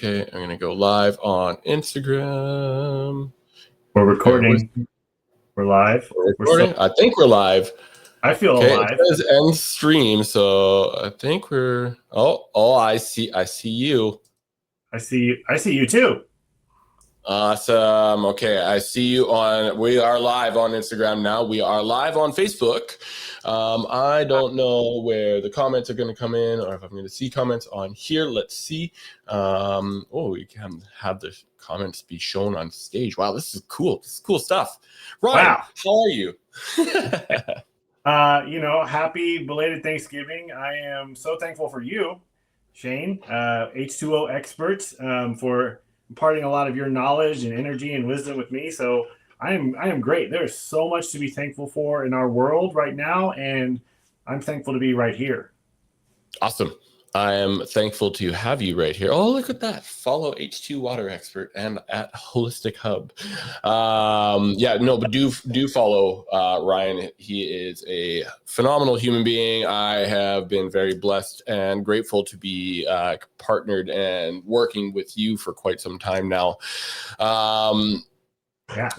Okay, I'm gonna go live on Instagram. We're recording. We're live. We're recording. I think we're live. I feel Okay, alive. it says end stream, so I think we're. Oh, I see you. I see you too. Awesome. Okay, I see you on. We are live on Instagram now. We are live on Facebook. I don't know where the comments are going to come in, or if I'm going to see comments on here. Let's see. We can have the comments be shown on stage. Wow, this is cool. This is cool stuff. Ryan, Wow. how are you? Happy belated Thanksgiving. I am so thankful for you, Shane, H2O experts, for imparting a lot of your knowledge and energy and wisdom with me. So I am great. There's so much to be thankful for in our world right now, and I'm thankful to be right here. Awesome. I am thankful to have you right here. Oh, look at that. Follow H2 Water Expert and at Holistic Hub. But do follow Ryan. He is a phenomenal human being. I have been very blessed and grateful to be partnered and working with you for quite some time now.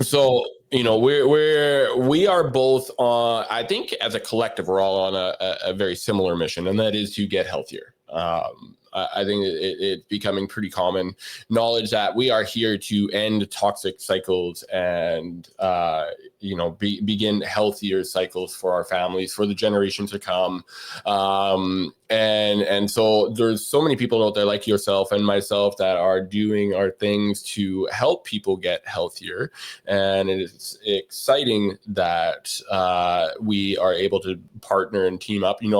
So, we are both on, I think as a collective, we're all on a very similar mission, and that is to get healthier. I think it's becoming pretty common knowledge that we are here to end toxic cycles and, begin healthier cycles for our families, for the generations to come. And so there's so many people out there like yourself and myself that are doing our things to help people get healthier. And it's exciting that we are able to partner and team up. Me,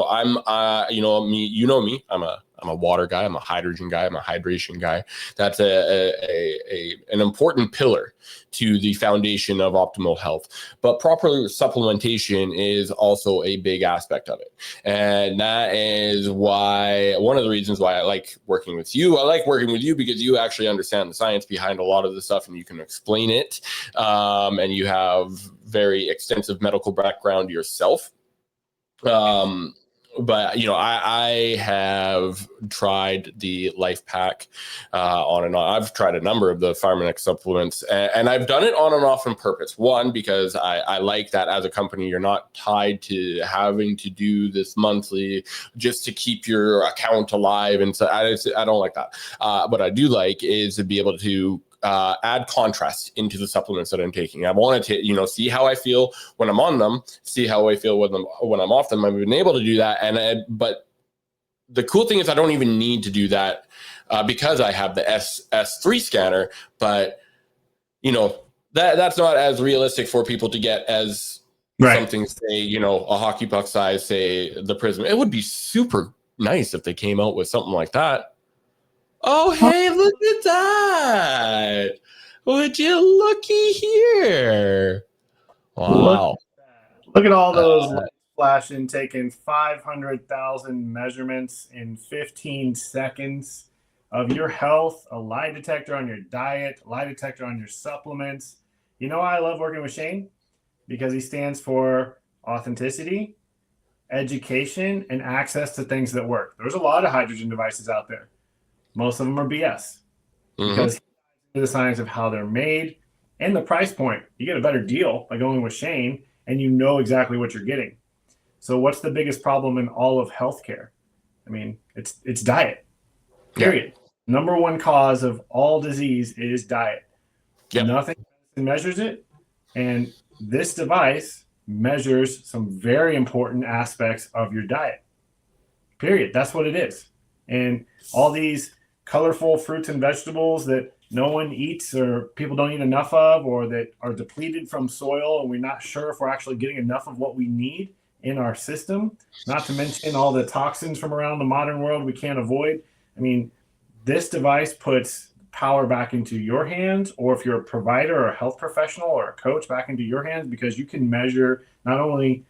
I'm a water guy. I'm a hydrogen guy. I'm a hydration guy. That's an important pillar to the foundation of optimal health. But proper supplementation is also a big aspect of it. And that is one of the reasons why I like working with you. I like working with you because you actually understand the science behind a lot of the stuff and you can explain it. And you have very extensive medical background yourself. But I have tried the Life Pack on and on. I've tried a number of the Pharmanex supplements, and I've done it on and off on purpose. One, because I like that as a company, you're not tied to having to do this monthly just to keep your account alive. And so I don't like that. What I do like is to be able to add contrast into the supplements that I'm taking. I wanted to, see how I feel when I'm on them, see how I feel when I'm off them. I've been able to do that, but the cool thing is I don't even need to do that because I have the S3 scanner. But that's not as realistic for people to get as something, say, a hockey puck size, say the Prysm. It would be super nice if they came out with something like that. Oh, hey, look at that. Would you looky here? Wow. Look at all those lights flashing, taking 500,000 measurements in 15 seconds of your health, a lie detector on your diet, lie detector on your supplements. You know why I love working with Shane? Because he stands for authenticity, education, and access to things that work. There's a lot of hydrogen devices out there. Most of them are BS because the science of how they're made and the price point. You get a better deal by going with Shane, and you know exactly what you're getting. So what's the biggest problem in all of healthcare? I mean, it's diet, period. Yeah. Number one cause of all disease is diet. Yep. Nothing measures it. And this device measures some very important aspects of your diet, period. That's what it is. And all these colorful fruits and vegetables that no one eats or people don't eat enough of, or that are depleted from soil, and we're not sure if we're actually getting enough of what we need in our system, not to mention all the toxins from around the modern world we can't avoid. I mean, this device puts power back into your hands, or if you're a provider or a health professional or a coach, back into your hands, because you can measure not only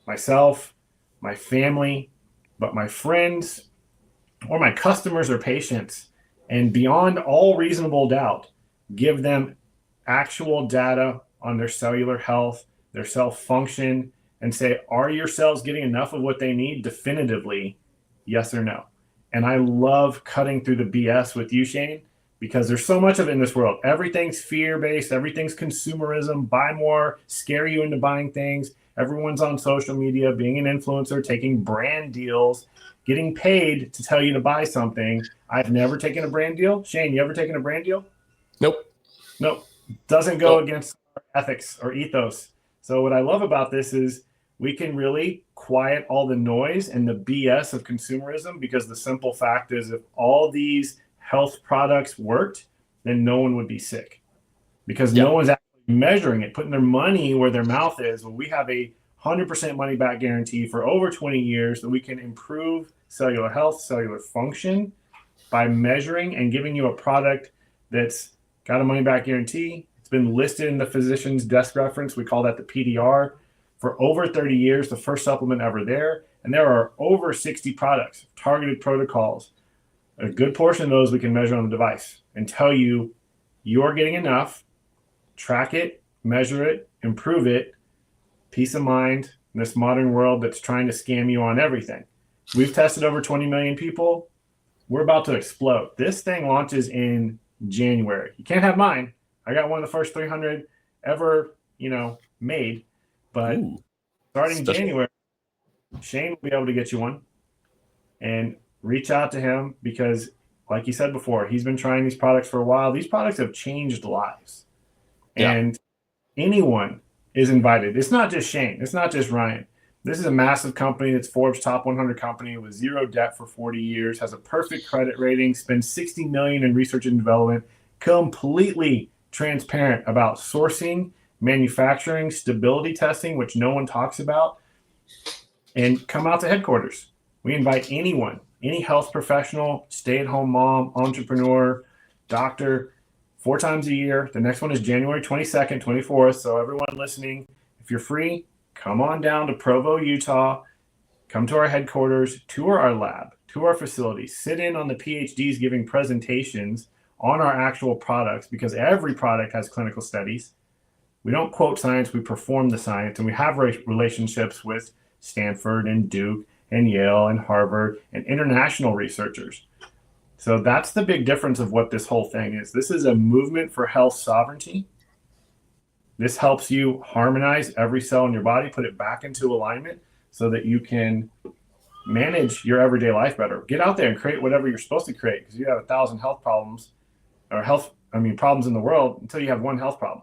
myself, my family, but my friends, or my customers or patients, and beyond all reasonable doubt, give them actual data on their cellular health, their cell function, and say, are your cells getting enough of what they need? Definitively, yes or no. And I love cutting through the BS with you, Shane, because there's so much of it in this world. Everything's fear-based, everything's consumerism, buy more, scare you into buying things. Everyone's on social media, being an influencer, taking brand deals, getting paid to tell you to buy something. I've never taken a brand deal. Shane, you ever taken a brand deal? Nope. Doesn't go against our ethics or ethos. So what I love about this is we can really quiet all the noise and the BS of consumerism, because the simple fact is if all these health products worked, then no one would be sick, because no one's actually measuring it, putting their money where their mouth is. Well, we have a 100% money back guarantee for over 20 years that we can improve cellular health, cellular function by measuring and giving you a product that's got a money back guarantee. It's been listed in the physician's desk reference. We call that the PDR for over 30 years, the first supplement ever there. And there are over 60 products, targeted protocols. A good portion of those we can measure on the device and tell you you're getting enough, track it, measure it, improve it. Peace of mind in this modern world that's trying to scam you on everything. We've tested over 20 million people. We're about to explode. This thing launches in January. You can't have mine. I got one of the first 300 ever, made. But starting January, Shane will be able to get you one. And reach out to him, because like you said before, he's been trying these products for a while. These products have changed lives. And anyone is invited. It's not just Shane. It's not just Ryan. This is a massive company that's Forbes top 100 company with zero debt for 40 years, has a perfect credit rating, spends $60 million in research and development, completely transparent about sourcing, manufacturing, stability testing, which no one talks about, and come out to headquarters. We invite anyone, any health professional, stay-at-home mom, entrepreneur, doctor, 4 times a year. The next one is January 22nd, 24th. So everyone listening, if you're free, come on down to Provo, Utah. Come to our headquarters, tour our lab, tour our facilities, sit in on the PhDs giving presentations on our actual products, because every product has clinical studies. We don't quote science, we perform the science, and we have relationships with Stanford and Duke and Yale and Harvard and international researchers. So that's the big difference of what this whole thing is. This is a movement for health sovereignty. This helps you harmonize every cell in your body, put it back into alignment so that you can manage your everyday life better. Get out there and create whatever you're supposed to create, because you have 1,000 health problems or problems in the world until you have one health problem.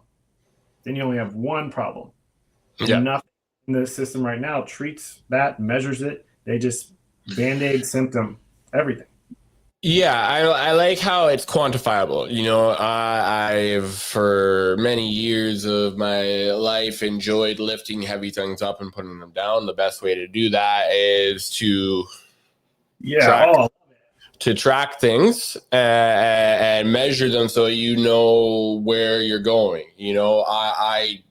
Then you only have one problem. And nothing in the system right now treats that, measures it. They just Band-Aid symptom, everything. Yeah, I like how it's quantifiable. I've for many years of my life enjoyed lifting heavy things up and putting them down. The best way to do that is to track things and measure them so you know where you're going. I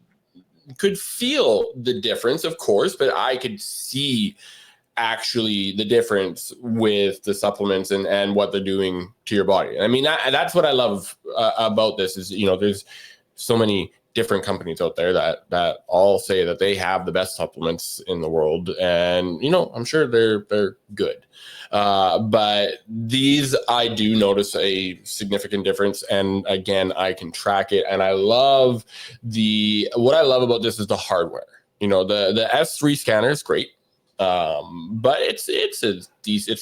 could feel the difference, of course, but I could see actually the difference with the supplements and what they're doing to your body. I mean, that's what I love about this is, there's so many different companies out there that all say that they have the best supplements in the world. And, I'm sure they're good. But these, I do notice a significant difference. And again, I can track it. And what I love about this is the hardware. The S3 scanner is great. But it's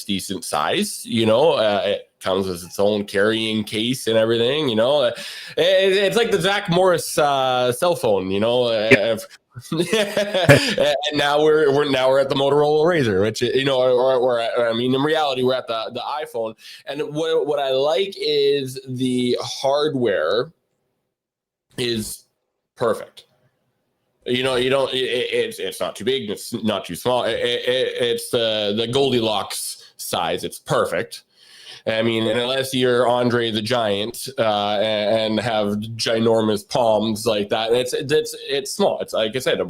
decent size, it comes with its own carrying case and everything, it's like the Zach Morris, cell phone, and now we're at the Motorola Razr, which, in reality, we're at the iPhone. And what I like is the hardware is perfect. It's not too big, it's not too small. It's the Goldilocks size. It's perfect. I mean, and unless you're Andre the Giant and have ginormous palms like that, it's small. It's like I said,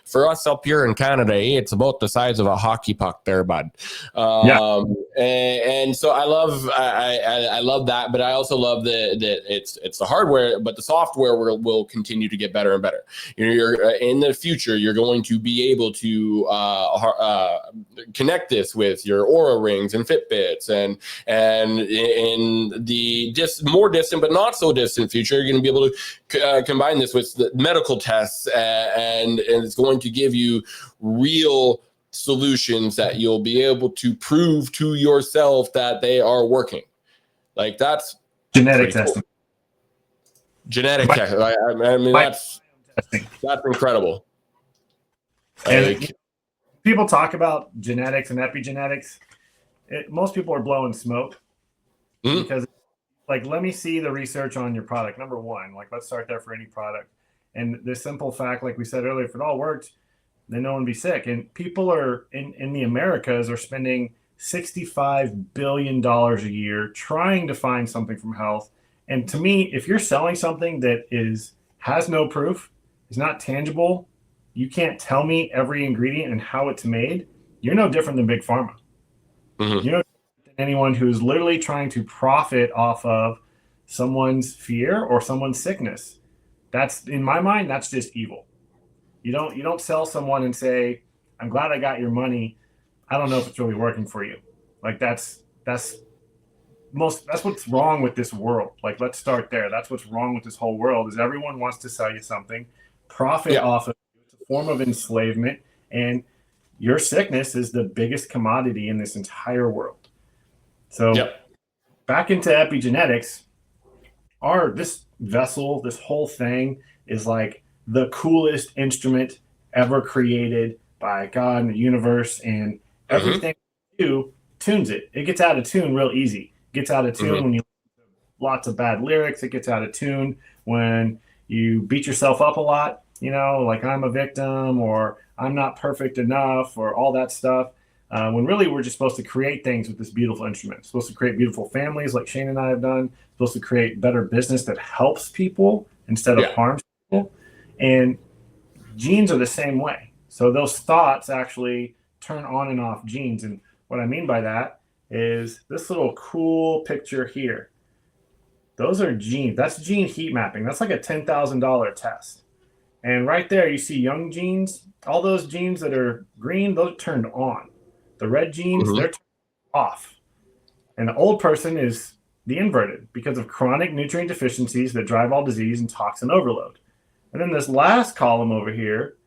for us up here in Canada, it's about the size of a hockey puck there, bud. And so I love that, but I also love that it's the hardware, but the software will continue to get better and better. You're in the future, you're going to be able to connect this with your Aura rings and Fitbits and and in the more distant but not so distant future, you're going to be able to combine this with the medical tests, and it's going to give you real solutions that you'll be able to prove to yourself that they are working. Like, that's genetic testing. Cool. Genetic testing. I mean, that's incredible. And people talk about genetics and epigenetics. Most people are blowing smoke because, like, let me see the research on your product. Number one, like, let's start there for any product. And the simple fact, like we said earlier, if it all worked, then no one would be sick. And people are in the Americas are spending $65 billion a year trying to find something from health. And to me, if you're selling something that has no proof, is not tangible, you can't tell me every ingredient and how it's made, you're no different than Big Pharma. You're no different than anyone who's literally trying to profit off of someone's fear or someone's sickness. That's, in my mind, that's just evil. You don't sell someone and say, I'm glad I got your money. I don't know if it's really working for you. Like, that's what's wrong with this world. Like, let's start there. That's what's wrong with this whole world, is everyone wants to sell you something, profit off of it. It's a form of enslavement, and your sickness is the biggest commodity in this entire world. So back into epigenetics, this vessel, this whole thing is like the coolest instrument ever created by God in the universe, and everything we do tunes it. It gets out of tune real easy. It gets out of tune when you lots of bad lyrics. It gets out of tune when you beat yourself up a lot, like I'm a victim or I'm not perfect enough or all that stuff. When really we're just supposed to create things with this beautiful instrument. It's supposed to create beautiful families like Shane and I have done. It's supposed to create better business that helps people instead of harms people. And genes are the same way. So those thoughts actually turn on and off genes. And what I mean by that is this little cool picture here. Those are genes. That's gene heat mapping. That's like a $10,000 test. And right there, you see young genes. All those genes that are green, those are turned on. The red genes, they're turned off. And the old person is the inverted because of chronic nutrient deficiencies that drive all disease and toxin overload. And then this last column over here,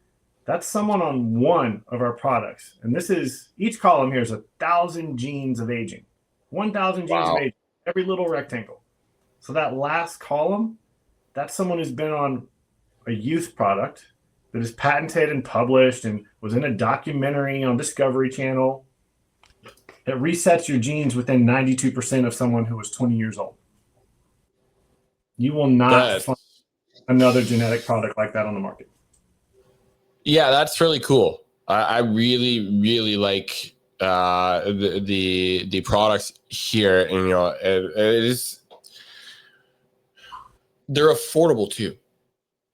that's someone on one of our products. And this is, each column here is 1,000 genes of aging. 1,000 genes of aging, every little rectangle. So that last column, that's someone who's been on a youth product that is patented and published and was in a documentary on Discovery Channel. It resets your genes within 92% of someone who was 20 years old. You will not find another genetic product like that on the market. Yeah, that's really cool. I really, really like the products here, and it is, they're affordable too.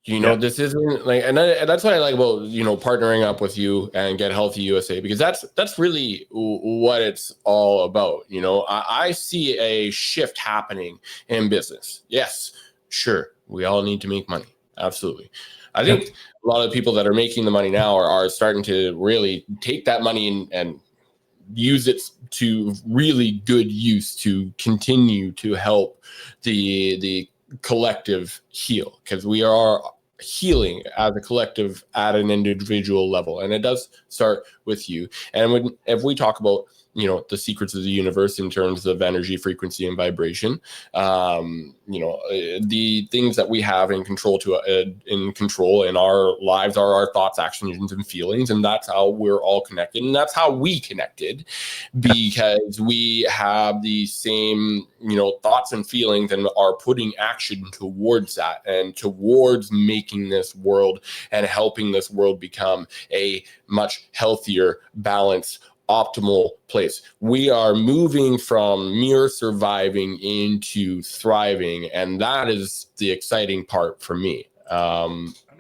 This isn't like, and that's what I like about partnering up with you and Get Healthy USA, because that's really what it's all about. I see a shift happening in business. Yes, sure, we all need to make money, absolutely. I think a lot of the people that are making the money now are starting to really take that money and use it to really good use to continue to help the collective heal, because we are healing as a collective at an individual level, and it does start with you. And if we talk about the secrets of the universe in terms of energy, frequency, and vibration, the things that we have in control in our lives are our thoughts, actions, and feelings, and that's how we're all connected, and that's how we connected, because we have the same thoughts and feelings, and are putting action towards that and towards making this world and helping this world become a much healthier, balanced, optimal place. We are moving from mere surviving into thriving, and that is the exciting part for me.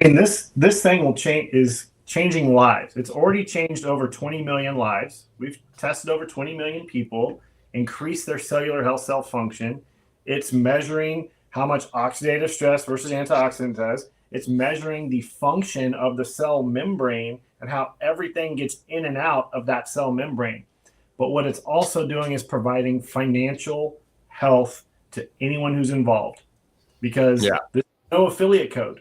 This thing is changing lives. It's already changed over 20 million lives. We've tested over 20 million people, increased their cellular health, cell function. It's measuring how much oxidative stress versus antioxidant does. It's measuring the function of the cell membrane and how everything gets in and out of that cell membrane. But what it's also doing is providing financial health to anyone who's involved, because there's no affiliate code.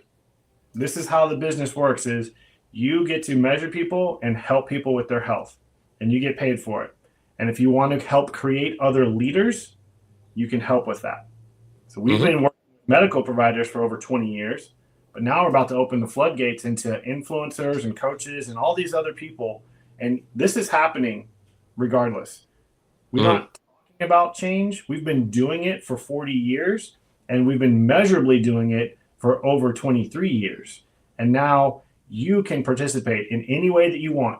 This is how the business works: is you get to measure people and help people with their health, and you get paid for it. And if you want to help create other leaders, you can help with that. So we've been working with medical providers for over 20 years, but now we're about to open the floodgates into influencers and coaches and all these other people. And this is happening regardless. We're not talking about change. We've been doing it for 40 years, and we've been measurably doing it for over 23 years. And now you can participate in any way that you want.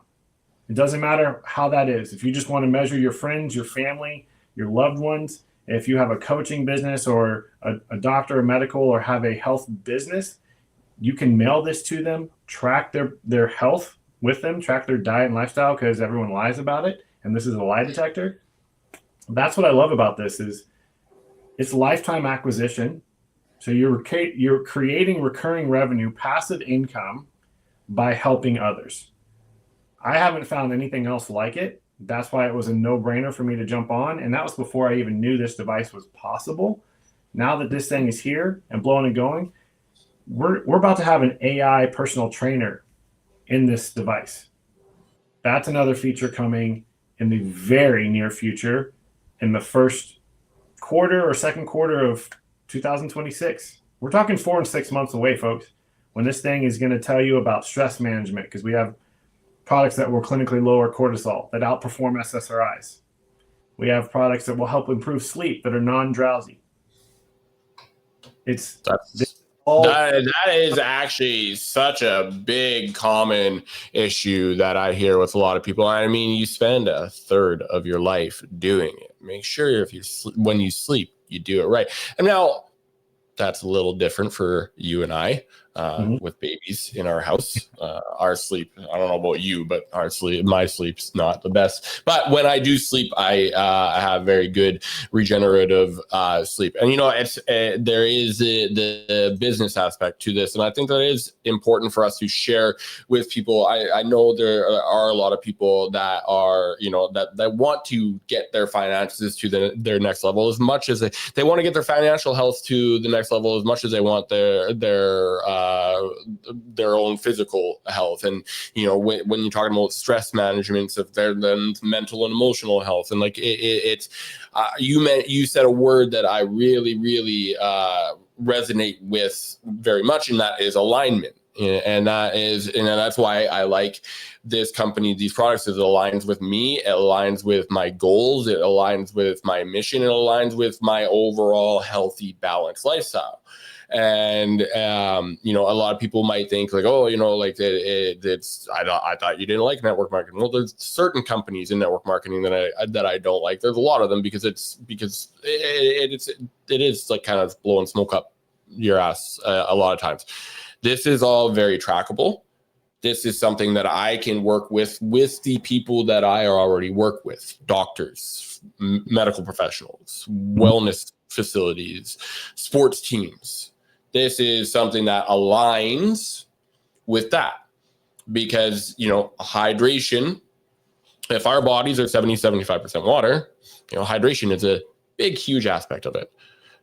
It doesn't matter how that is. If you just want to measure your friends, your family, your loved ones, if you have a coaching business or a doctor, a medical, or have a health business, you can mail this to them, track their health with them, track their diet and lifestyle, because everyone lies about it. And this is a lie detector. That's what I love about this is it's lifetime acquisition. So you're creating recurring revenue, passive income by helping others. I haven't found anything else like it. That's why it was a no-brainer for me to jump on. And that was before I even knew this device was possible. Now that this thing is here and blowing and going, we're about to have an AI personal trainer in this device. That's another feature coming in the very near future, in the first quarter or second quarter of 2026. We're talking 4 and 6 months away, folks, when this thing is going to tell you about stress management, because we have products that will clinically lower cortisol that outperform SSRIs. We have products that will help improve sleep that are non-drowsy. That is actually such a big common issue that I hear with a lot of people. I mean, you spend a third of your life doing it. Make sure when you sleep, you do it right. And now that's a little different for you and I. With babies in our house, our sleep, I don't know about you, but my sleep's not the best. But when I do sleep, I have very good regenerative sleep. And, there is the business aspect to this. And I think that is important for us to share with people. I know there are a lot of people that are, that want to get their finances to their next level, as much as they want to get their financial health to the next level, as much as they want their own physical health. And when you're talking about stress management of their mental and emotional health, and like it's you said a word that I really resonate with very much, and that is alignment. And that's why I like this company, these products. It aligns with me, it aligns with my goals, it aligns with my mission, it aligns with my overall healthy, balanced lifestyle. And a lot of people might think like, oh, it's I thought you didn't like network marketing. Well, there's certain companies in network marketing that I don't like. There's a lot of them because it is like kind of blowing smoke up your ass a lot of times. This is all very trackable. This is something that I can work with the people that I already work with: doctors, medical professionals, wellness facilities, sports teams. This is something that aligns with that, because, hydration, if our bodies are 70-75% water, hydration is a big, huge aspect of it.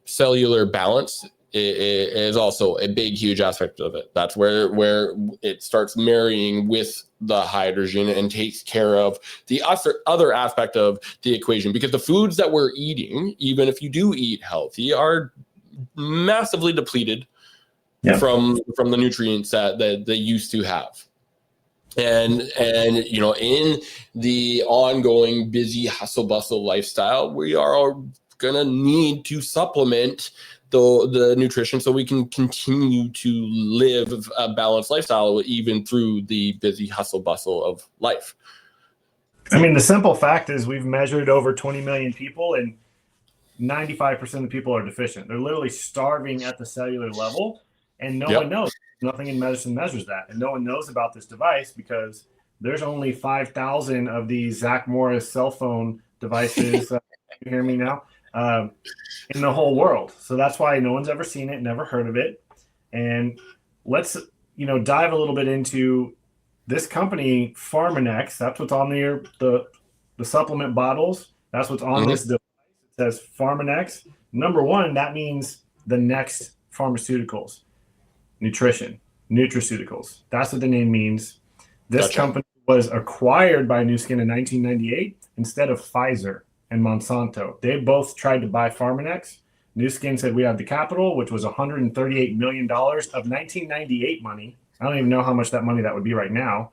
Cellular balance is also a big, huge aspect of it. That's where it starts marrying with the hydrogen and takes care of the other aspect of the equation, because the foods that we're eating, even if you do eat healthy, are massively depleted from the nutrients that they used to have. And in the ongoing busy hustle bustle lifestyle, we are gonna need to supplement the nutrition so we can continue to live a balanced lifestyle even through the busy hustle bustle of life. I mean, the simple fact is we've measured over 20 million people, and 95% of the people are deficient. They're literally starving at the cellular level, and no one knows. Nothing in medicine measures that. And no one knows about this device because there's only 5,000 of these Zach Morris cell phone devices. You hear me now? In the whole world. So that's why no one's ever seen it, never heard of it. And let's, dive a little bit into this company, Pharmanex. That's what's on the the supplement bottles. That's what's on this device. It says Pharmanex. Number one, that means the next pharmaceuticals, nutrition, nutraceuticals. That's what the name means. This company was acquired by Nu Skin in 1998 instead of Pfizer and Monsanto. They both tried to buy Pharmanex. Nu Skin said, we have the capital, which was $138 million of 1998 money. I don't even know how much that money that would be right now.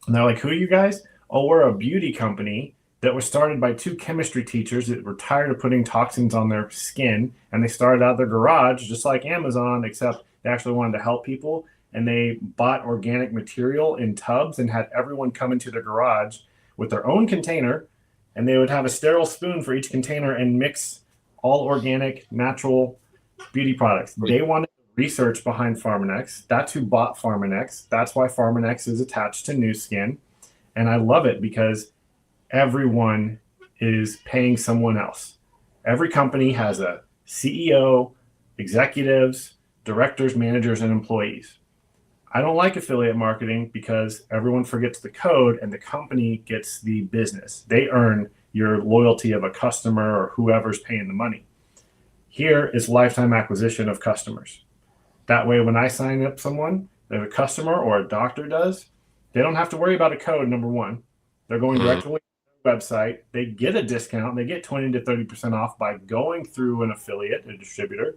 And they're like, who are you guys? Oh, we're a beauty company that was started by two chemistry teachers that were tired of putting toxins on their skin. And they started out their garage, just like Amazon, except they actually wanted to help people. And they bought organic material in tubs and had everyone come into their garage with their own container. And they would have a sterile spoon for each container and mix all organic, natural beauty products. They wanted research behind Pharmanex. That's who bought Pharmanex. That's why Pharmanex is attached to Nu Skin. And I love it because everyone is paying someone else. Every company has a CEO, executives, directors, managers, and employees. I don't like affiliate marketing because everyone forgets the code and the company gets the business. They earn your loyalty of a customer or whoever's paying the money. Here is lifetime acquisition of customers. That way, when I sign up someone, if a customer or a doctor does, they don't have to worry about a code, number one. They're going directly to the website. They get a discount. They get 20 to 30% off by going through an affiliate, a distributor.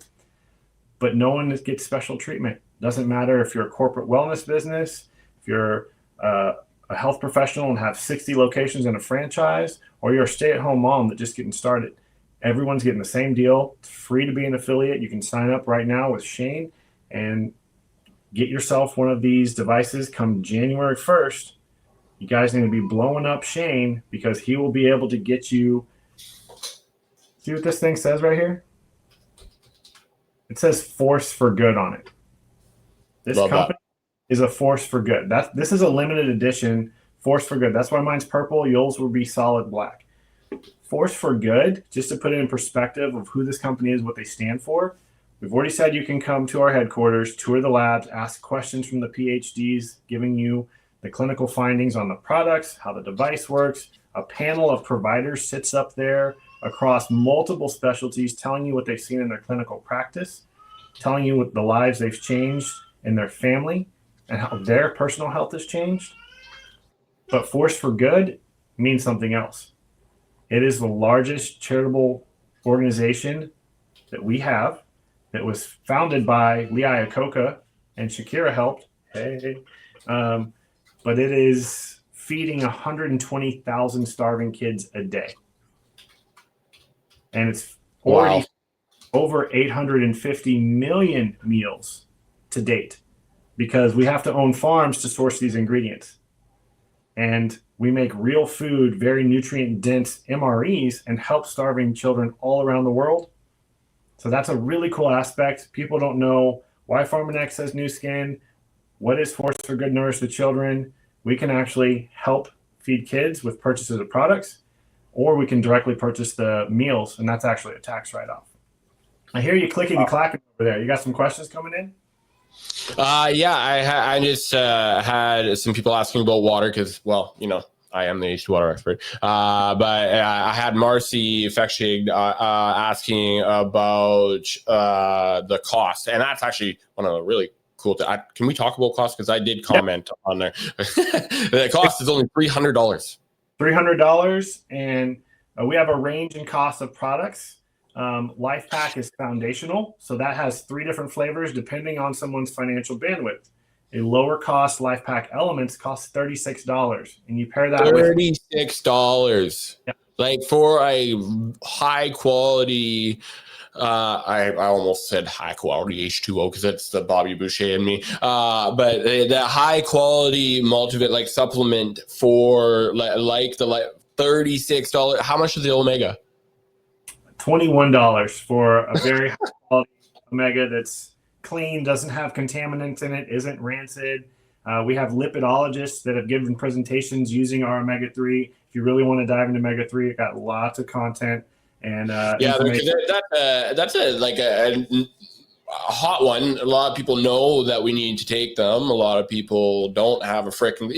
But no one gets special treatment. Doesn't matter if you're a corporate wellness business, if you're a health professional and have 60 locations in a franchise, or you're a stay-at-home mom that's just getting started. Everyone's getting the same deal. It's free to be an affiliate. You can sign up right now with Shane and get yourself one of these devices come January 1st. You guys need to be blowing up Shane because he will be able to get you. See what this thing says right here? It says force for good on it. This company is a force for good. This is a limited edition force for good. That's why mine's purple. Yours will be solid black. Force for good, just to put it in perspective of who this company is, what they stand for. We've already said you can come to our headquarters, tour the labs, ask questions from the PhDs, giving you the clinical findings on the products, how the device works. A panel of providers sits up there across multiple specialties, telling you what they've seen in their clinical practice, telling you what the lives they've changed in their family and how their personal health has changed. But Force for Good means something else. It is the largest charitable organization that we have that was founded by Lee Iacocca, and Shakira helped. But it is feeding 120,000 starving kids a day. And it's already over 850 million meals to date because we have to own farms to source these ingredients. And we make real food, very nutrient-dense MREs, and help starving children all around the world. So that's a really cool aspect. People don't know why Pharmanex says Nu Skin. What is Force for Good Nourish the Children? We can actually help feed kids with purchases of products, or we can directly purchase the meals, and that's actually a tax write-off. I hear you clickety-clacking over there. You got some questions coming in? Yeah, I just had some people asking about water because, well, you know, I am the H2 water expert. But I had Marcy Fexig asking about the cost, and that's actually one of the really cool things. Can we talk about cost? Because I did comment on there. The cost is only $300. $300, and we have a range in cost of products. Life Pack is foundational, so that has 3 different flavors depending on someone's financial bandwidth. A lower cost Life Pack Elements costs $36, and you pair that with $36. Yeah. Like for a high quality, I almost said high quality H2O because that's the Bobby Boucher in me. But the high quality multivit like supplement for like the $36. How much is the Omega? $21 for a very high quality Omega that's clean, doesn't have contaminants in it, isn't rancid. We have lipidologists that have given presentations using our omega-3. If you really want to dive into omega-3, it got lots of content and yeah, that's hot one. A lot of people know that we need to take them. A lot of people don't have a freaking,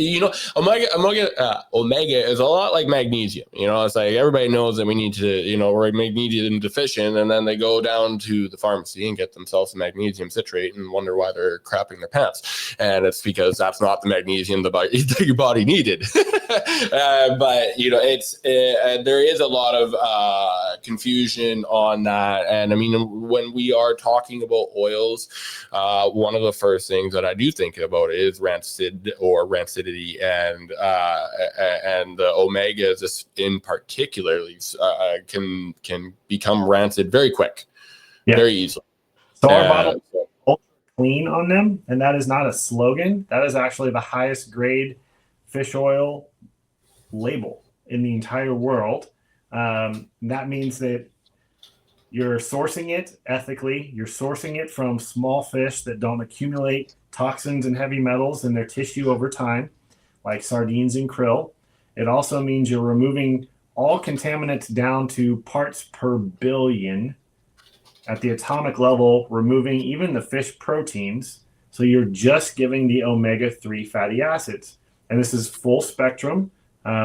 omega is a lot like magnesium. It's like everybody knows that we need to, we're magnesium deficient, and then they go down to the pharmacy and get themselves a magnesium citrate and wonder why they're crapping their pants. And it's because that's not the magnesium that your body needed. But there is a lot of confusion on that. And I mean, when we are talking about oils, one of the first things that I do think about is rancid or rancidity, and the omegas in particularly can become rancid very quick, very easily. So our bottle is ultra clean on them, and that is not a slogan. That is actually the highest grade fish oil label in the entire world. That means that you're sourcing it ethically. You're sourcing it from small fish that don't accumulate toxins and heavy metals in their tissue over time, like sardines and krill. It also means you're removing all contaminants down to parts per billion at the atomic level, removing even the fish proteins. So you're just giving the omega-3 fatty acids. And this is full spectrum.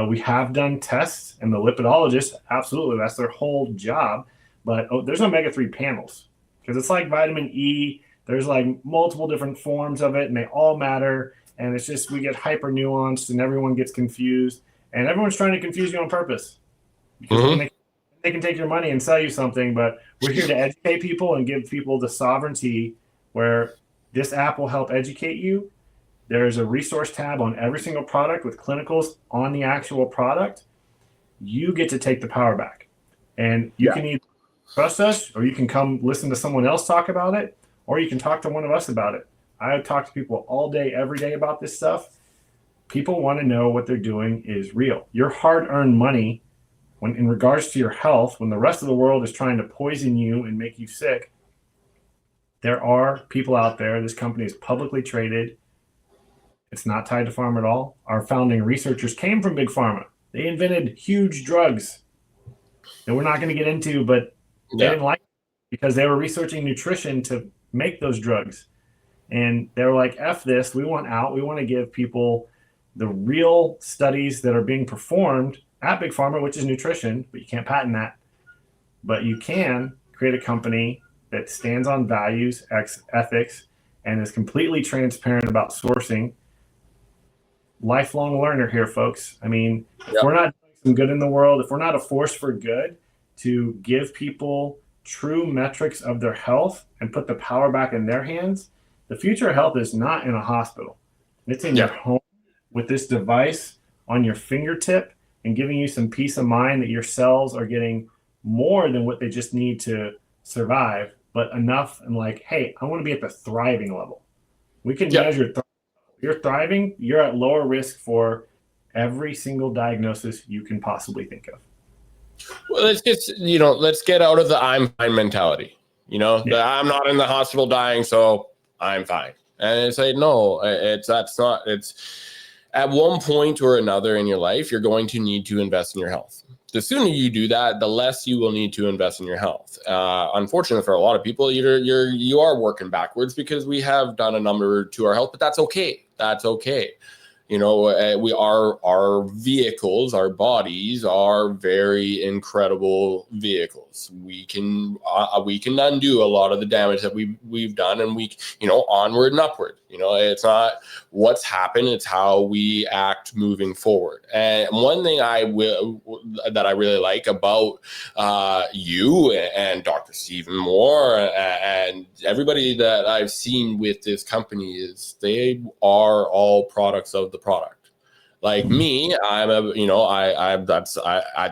We have done tests, and the lipidologists, absolutely, that's their whole job. But there's omega-3 panels, because it's like vitamin E. There's like multiple different forms of it, and they all matter. And it's just, we get hyper nuanced, and everyone gets confused. And everyone's trying to confuse you on purpose, because they can take your money and sell you something. But we're here to educate people and give people the sovereignty where this app will help educate you. There's a resource tab on every single product with clinicals on the actual product. You get to take the power back. And you can either trust us, or you can come listen to someone else talk about it, or you can talk to one of us about it. I talk to people all day, every day about this stuff. People want to know what they're doing is real. Your hard-earned money, when in regards to your health, when the rest of the world is trying to poison you and make you sick, there are people out there. This company is publicly traded. It's not tied to pharma at all. Our founding researchers came from big pharma. They invented huge drugs that we're not going to get into, but they didn't like it because they were researching nutrition to make those drugs. And they were like, F this, we want out. We want to give people the real studies that are being performed at big pharma, which is nutrition, but you can't patent that. But you can create a company that stands on values, ethics, and is completely transparent about sourcing. Lifelong learner here, folks. I mean, if we're not doing some good in the world, if we're not a force for good to give people true metrics of their health and put the power back in their hands, the future of health is not in a hospital. It's in your home with this device on your fingertip and giving you some peace of mind that your cells are getting more than what they just need to survive, but enough and like, hey, I want to be at the thriving level. We can measure you're thriving, you're at lower risk for every single diagnosis you can possibly think of. Well, let's get out of the I'm fine mentality. I'm not in the hospital dying, so I'm fine. And it's like, no, it's at one point or another in your life, you're going to need to invest in your health. The sooner you do that, the less you will need to invest in your health. Unfortunately, for a lot of people, you are working backwards because we have done a number to our health, but that's okay. That's okay. Our vehicles, our bodies are very incredible vehicles. We can undo a lot of the damage that we've done, and onward and upward. It's not what's happened, it's how we act moving forward. And one thing that I really like about you and Dr. Stephen Moore and everybody that I've seen with this company is they are all products of the product. Like me, I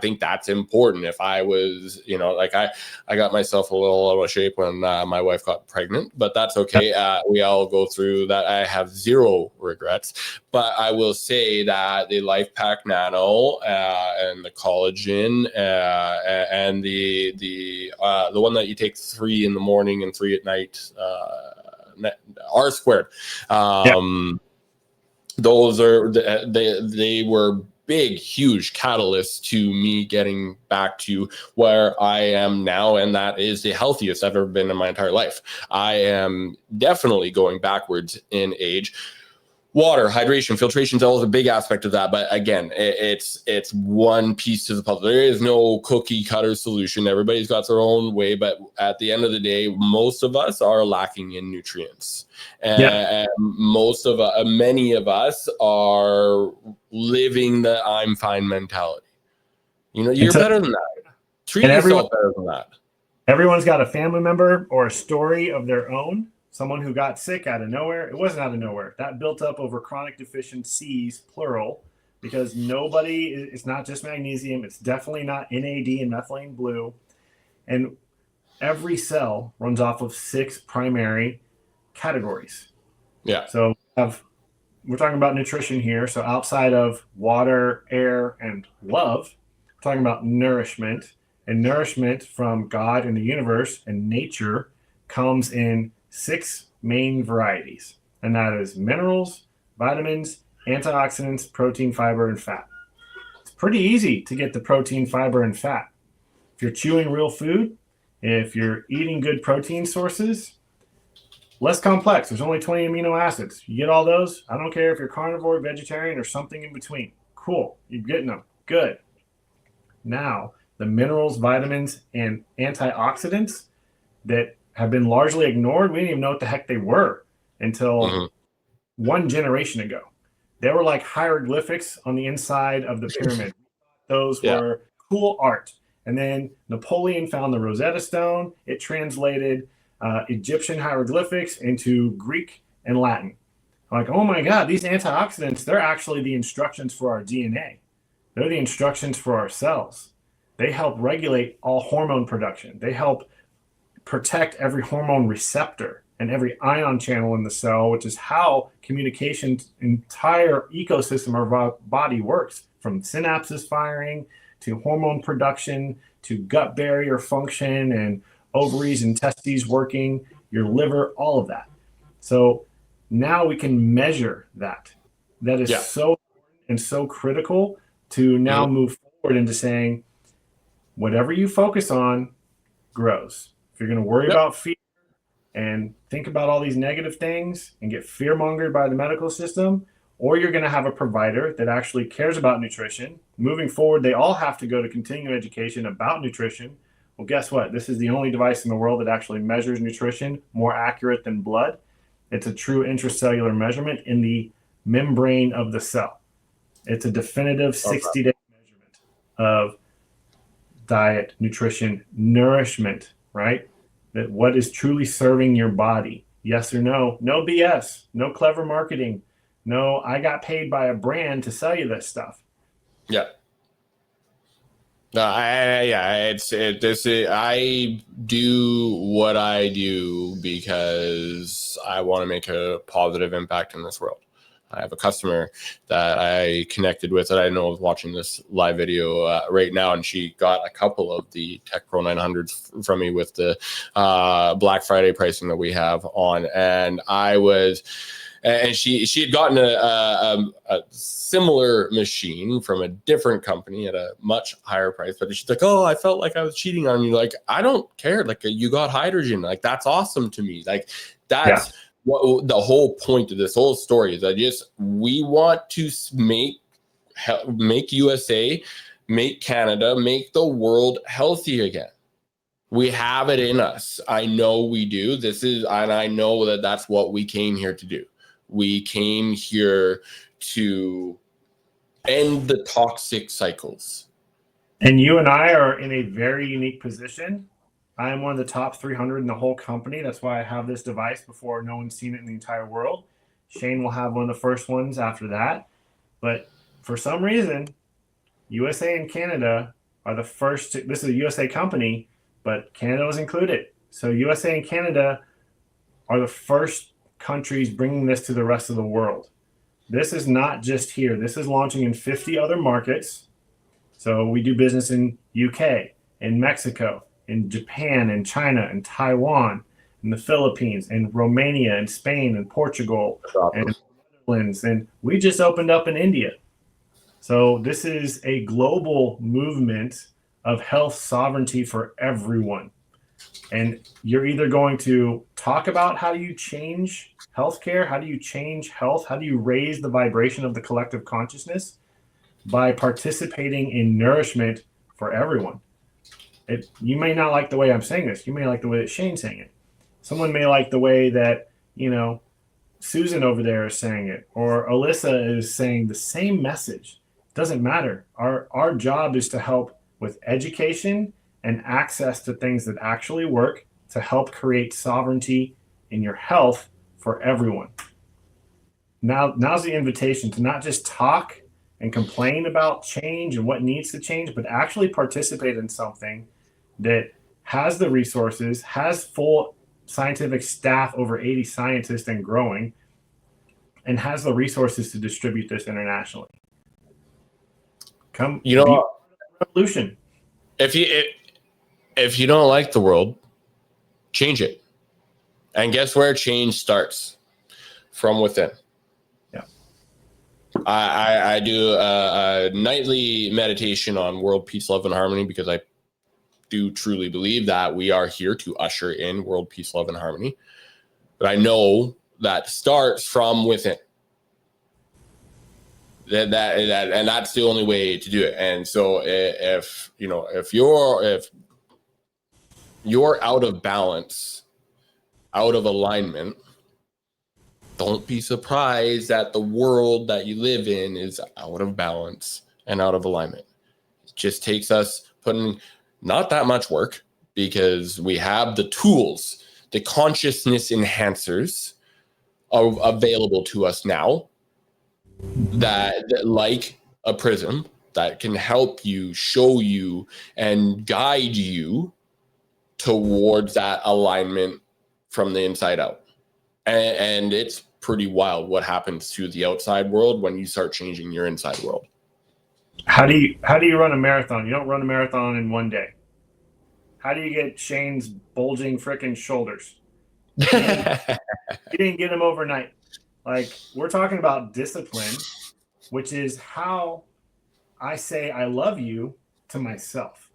think that's important. If I was, I got myself a little out of shape when my wife got pregnant, but that's okay. We all go through that. I have zero regrets, but I will say that the Life Pack Nano and the collagen and the one that you take 3 in the morning and 3 at night, R squared. Those are they were big, huge catalyst to me getting back to where I am now. And that is the healthiest I've ever been in my entire life. I am definitely going backwards in age. Water, hydration, filtration is always a big aspect of that. But again, it's one piece to the puzzle. There is no cookie cutter solution. Everybody's got their own way. But at the end of the day, most of us are lacking in nutrients. And many of us are living the I'm fine mentality. You know, you're better than that. Treat yourself better than that. Everyone's got a family member or a story of their own. Someone who got sick out of nowhere. It wasn't out of nowhere. That built up over chronic deficiencies, plural, because it's not just magnesium. It's definitely not NAD and methylene blue. And every cell runs off of 6 primary categories. Yeah. So we're talking about nutrition here. So outside of water, air, and love, we're talking about nourishment. And nourishment from God and the universe and nature comes in 6 main varieties, and that is minerals, vitamins, antioxidants, protein, fiber, and fat. It's pretty easy to get the protein, fiber, and fat. If you're chewing real food, if you're eating good protein sources, less complex. There's only 20 amino acids. You get all those. I don't care if you're carnivore, vegetarian, or something in between. Cool. You're getting them. Good. Now, the minerals, vitamins, and antioxidants that have been largely ignored. We didn't even know what the heck they were until 1 generation ago. They were like hieroglyphics on the inside of the pyramid. Those were cool art. And then Napoleon found the Rosetta Stone. It translated Egyptian hieroglyphics into Greek and Latin. I'm like, oh my God, these antioxidants, they're actually the instructions for our DNA. They're the instructions for our cells. They help regulate all hormone production. They help protect every hormone receptor and every ion channel in the cell, which is how communication's entire ecosystem of our body works, from synapses firing to hormone production to gut barrier function and ovaries and testes working, your liver, all of that. So now we can measure that. That is so important and so critical to now move forward into saying, whatever you focus on grows. If you're going to worry about fear and think about all these negative things and get fear-mongered by the medical system, or you're going to have a provider that actually cares about nutrition. Moving forward, they all have to go to continuing education about nutrition. Well, guess what? This is the only device in the world that actually measures nutrition more accurate than blood. It's a true intracellular measurement in the membrane of the cell. It's a definitive 60-day measurement of diet, nutrition, nourishment, right? That what is truly serving your body. Yes or no? No BS. No clever marketing. No, I got paid by a brand to sell you this stuff. Yeah. No, I do what I do because I want to make a positive impact in this world. I have a customer that I connected with that I know is watching this live video right now, and she got a couple of the Tech Pro 900s from me with the Black Friday pricing that we have on. And she had gotten a similar machine from a different company at a much higher price, but she's like, oh, I felt like I was cheating on you. Like, I don't care. Like, you got hydrogen. Like, that's awesome to me. Like, that's what the whole point of this whole story is. We want to make USA, make Canada, make the world healthy again. We have it in us. I know we do. And I know that that's what we came here to do. We came here to end the toxic cycles. And you and I are in a very unique position. I am one of the top 300 in the whole company. That's why I have this device before no one's seen it in the entire world. Shane will have one of the first ones after that. But for some reason, USA and Canada are the first. This is a USA company, but Canada was included. So USA and Canada are the first countries bringing this to the rest of the world. This is not just here. This is launching in 50 other markets. So we do business in UK, in Mexico, in Japan, in China, in Taiwan, in the Philippines, in Romania, in Spain, in Portugal, and in the Netherlands. And we just opened up in India. So this is a global movement of health sovereignty for everyone. And you're either going to talk about how do you change healthcare, how do you change health, how do you raise the vibration of the collective consciousness by participating in nourishment for everyone. You may not like the way I'm saying this. You may like the way that Shane's saying it. Someone may like the way that, Susan over there is saying it, or Alyssa is saying the same message. It doesn't matter. Our job is to help with education and access to things that actually work to help create sovereignty in your health for everyone. Now's the invitation to not just talk and complain about change and what needs to change, but actually participate in something that has the resources, has full scientific staff, over 80 scientists and growing, and has the resources to distribute this internationally. Come, revolution. If you don't like the world, change it. And guess where change starts? From within. Yeah. I do a nightly meditation on world peace, love, and harmony, because I do truly believe that we are here to usher in world peace, love, and harmony. But I know that starts from within. And that's the only way to do it. And so if you're out of balance, out of alignment, don't be surprised that the world that you live in is out of balance and out of alignment. It just takes us putting not that much work, because we have the tools, the consciousness enhancers available to us now, that like a Prysm, that can help you, show you, and guide you towards that alignment from the inside out. And it's pretty wild what happens to the outside world when you start changing your inside world. How do you run a marathon? You don't run a marathon in one day. How do you get Shane's bulging frickin' shoulders? You didn't get him overnight. Like, we're talking about discipline, which is how I say I love you to myself.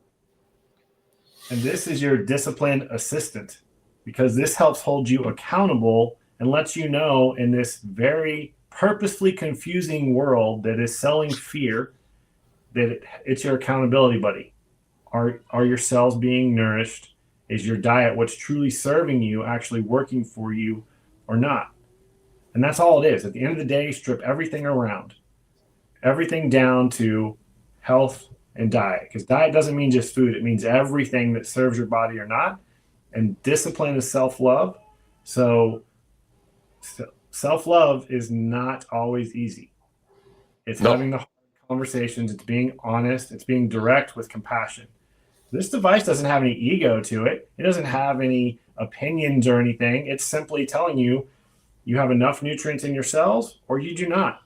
And this is your discipline assistant, because this helps hold you accountable and lets you know, in this very purposely confusing world that is selling fear, that it's your accountability buddy. Are your cells being nourished? Is your diet what's truly serving you, actually working for you, or not? And that's all it is. At the end of the day, strip everything around, everything down to health and diet. Because diet doesn't mean just food. It means everything that serves your body or not. And discipline is self-love. So self-love is not always easy. It's having the hard conversations. It's being honest. It's being direct with compassion. This device doesn't have any ego to it. It doesn't have any opinions or anything. It's simply telling you have enough nutrients in your cells or you do not.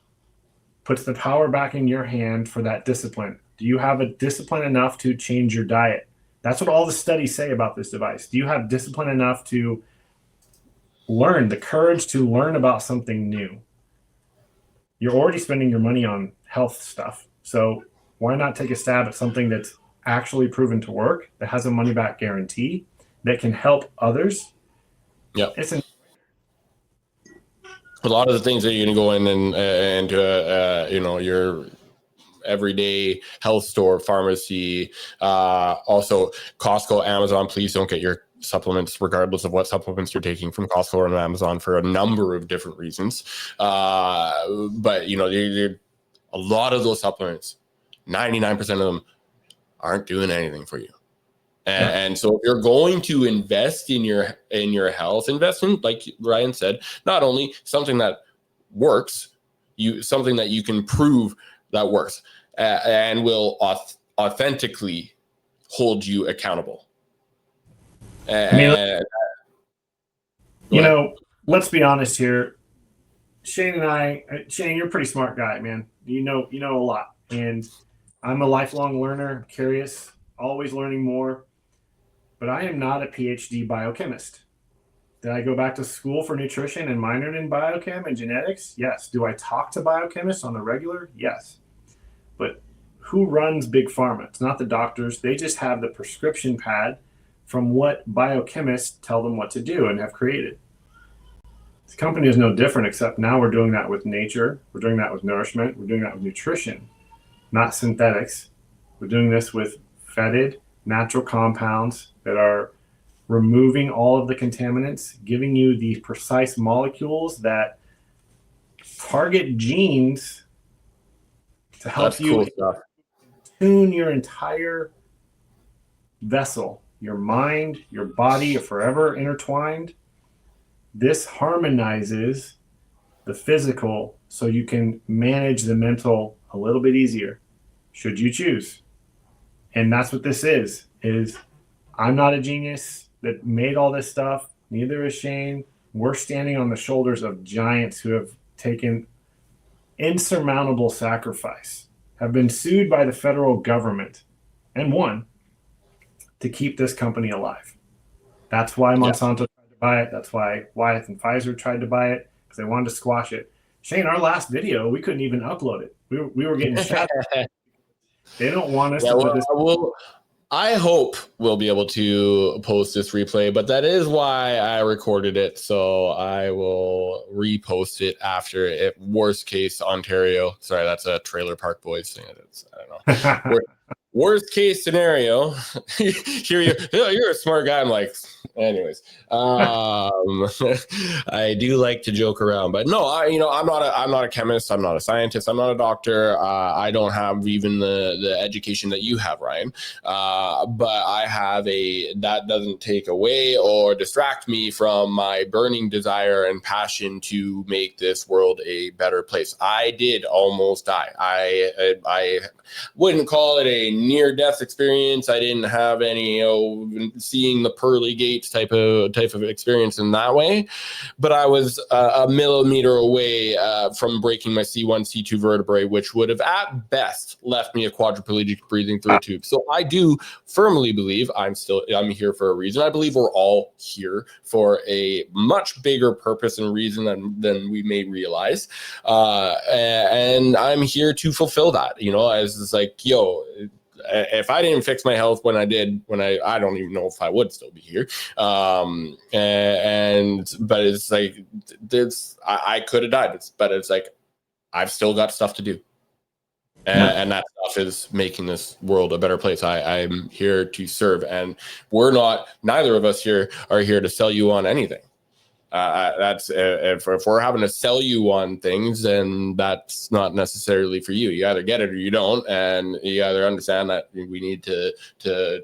Puts the power back in your hand for that discipline. Do you have a discipline enough to change your diet? That's what all the studies say about this device. Do you have discipline enough to learn, the courage to learn about something new? You're already spending your money on health stuff. So why not take a stab at something that's actually proven to work, that has a money back guarantee, that can help others? Yeah. A lot of the things that you're going to go in and your everyday health store, pharmacy, also Costco, Amazon. Please don't get your supplements, regardless of what supplements you're taking, from Costco or Amazon, for a number of different reasons. But a lot of those supplements, 99% of them aren't doing anything for you. And so if you're going to invest in your health, investment, like Ryan said, not only something that works, something that you can prove that works and will authentically hold you accountable. Let's be honest here. Shane, you're a pretty smart guy, man. You know a lot. And I'm a lifelong learner, curious, always learning more. But I am not a PhD biochemist. Did I go back to school for nutrition and minored in biochem and genetics? Yes. Do I talk to biochemists on the regular? Yes. But who runs big pharma? It's not the doctors. They just have the prescription pad from what biochemists tell them what to do and have created. This company is no different, except now we're doing that with nature. We're doing that with nourishment. We're doing that with nutrition, not synthetics. We're doing this with fetid, natural compounds that are removing all of the contaminants, giving you the precise molecules that target genes to help you tune your entire vessel. Your mind, your body are forever intertwined. This harmonizes the physical so you can manage the mental a little bit easier, should you choose. And that's what this is I'm not a genius that made all this stuff. Neither is Shane. We're standing on the shoulders of giants who have taken insurmountable sacrifice, have been sued by the federal government and won to keep this company alive. That's why Monsanto tried to buy it. That's why Wyeth and Pfizer tried to buy it, because they wanted to squash it. Shane, our last video, we couldn't even upload it. We were getting shut. They don't want us to put this. I hope we'll be able to post this replay, but that is why I recorded it. So I will repost it after it. Worst case, Ontario. Sorry, that's a Trailer Park Boys thing. I don't know. Worst case scenario. Here you're a smart guy. I'm like, anyways. I do like to joke around, but no, I'm not a chemist. I'm not a scientist. I'm not a doctor. I don't have even the education that you have, Ryan. But I have that doesn't take away or distract me from my burning desire and passion to make this world a better place. I did almost die. I wouldn't call it a near-death experience. I didn't have any seeing the pearly gates type of experience in that way, but I was a millimeter away from breaking my C1, C2 vertebrae, which would have at best left me a quadriplegic breathing through a tube. So I do firmly believe I'm here for a reason. I believe we're all here for a much bigger purpose and reason than we may realize. And I'm here to fulfill that, as it's like, if I didn't fix my health when I don't even know if I would still be here. But it's like, I could have died, but it's like, I've still got stuff to do. And that stuff is making this world a better place. I'm here to serve, and neither of us here are here to sell you on anything. That's if we're having to sell you on things, then that's not necessarily for you. You either get it or you don't, and you either understand that we need to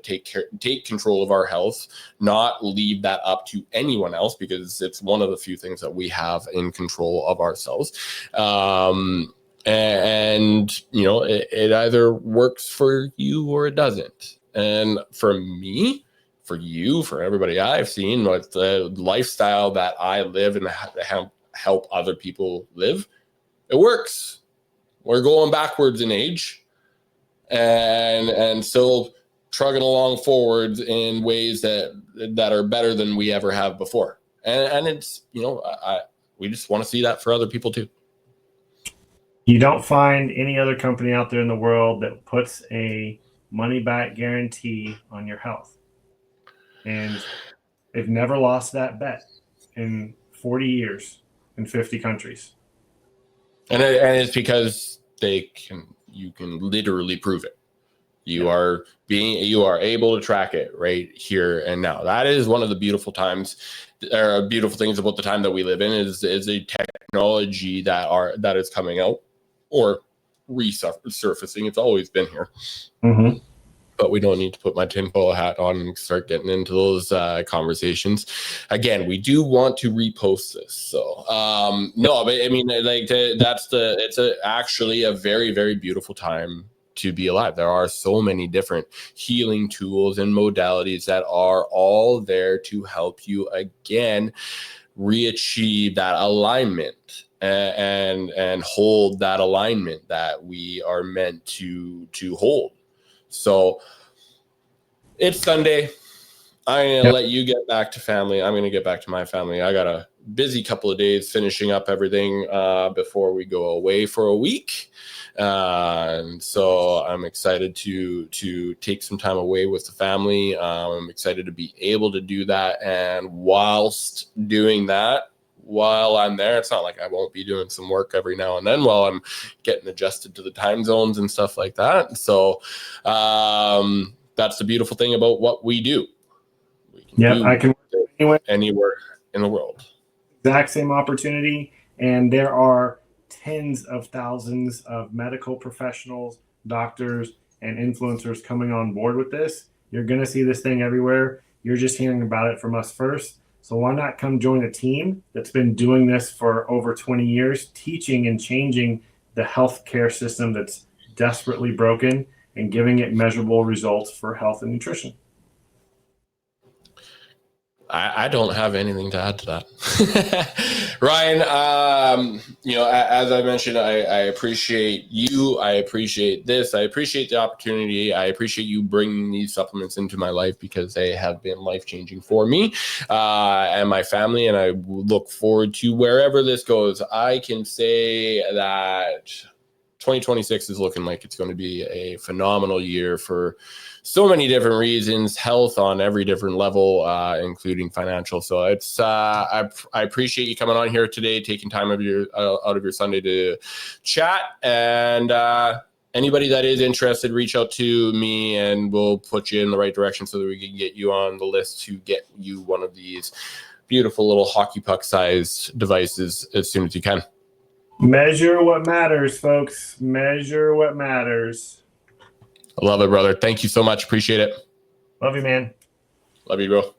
take control of our health, not leave that up to anyone else, because it's one of the few things that we have in control of ourselves. It either works for you or it doesn't. And for me, for you, for everybody I've seen, with the lifestyle that I live and help other people live, it works. We're going backwards in age and still trugging along forwards in ways that are better than we ever have before. And it's, we just want to see that for other people too. You don't find any other company out there in the world that puts a money-back guarantee on your health. And they've never lost that bet in 40 years in 50 countries. And it's because you can literally prove it. You are able to track it right here and now. That is one of the beautiful things about the time that we live in is a technology that is coming out or resurfacing. It's always been here. Mm-hmm. But we don't need to put my tinfoil hat on and start getting into those conversations. Again, we do want to repost this. So no, but I mean, it's actually a very, very beautiful time to be alive. There are so many different healing tools and modalities that are all there to help you again re-achieve that alignment and hold that alignment that we are meant to hold. So it's Sunday. I'm going to let you get back to family. I'm going to get back to my family. I got a busy couple of days finishing up everything before we go away for a week. And so I'm excited to take some time away with the family. I'm excited to be able to do that. And whilst doing that, while I'm there, it's not like I won't be doing some work every now and then while I'm getting adjusted to the time zones and stuff like that. So that's the beautiful thing about what we do. Yep, I can work anywhere in the world. Exact same opportunity, and there are tens of thousands of medical professionals, doctors, and influencers coming on board with this. You're going to see this thing everywhere. You're just hearing about it from us first. So why not come join a team that's been doing this for over 20 years, teaching and changing the healthcare system that's desperately broken and giving it measurable results for health and nutrition. I don't have anything to add to that. Ryan, as I mentioned, I appreciate you. I appreciate this. I appreciate the opportunity. I appreciate you bringing these supplements into my life because they have been life-changing for me and my family, and I look forward to wherever this goes. I can say that 2026 is looking like it's going to be a phenomenal year for so many different reasons, health on every different level, including financial. So it's I appreciate you coming on here today, taking time out of your Sunday to chat. And anybody that is interested, reach out to me and we'll put you in the right direction so that we can get you on the list to get you one of these beautiful little hockey puck sized devices as soon as you can. Measure what matters, folks. Measure what matters. I love it, brother. Thank you so much. Appreciate it. Love you, man. Love you, bro.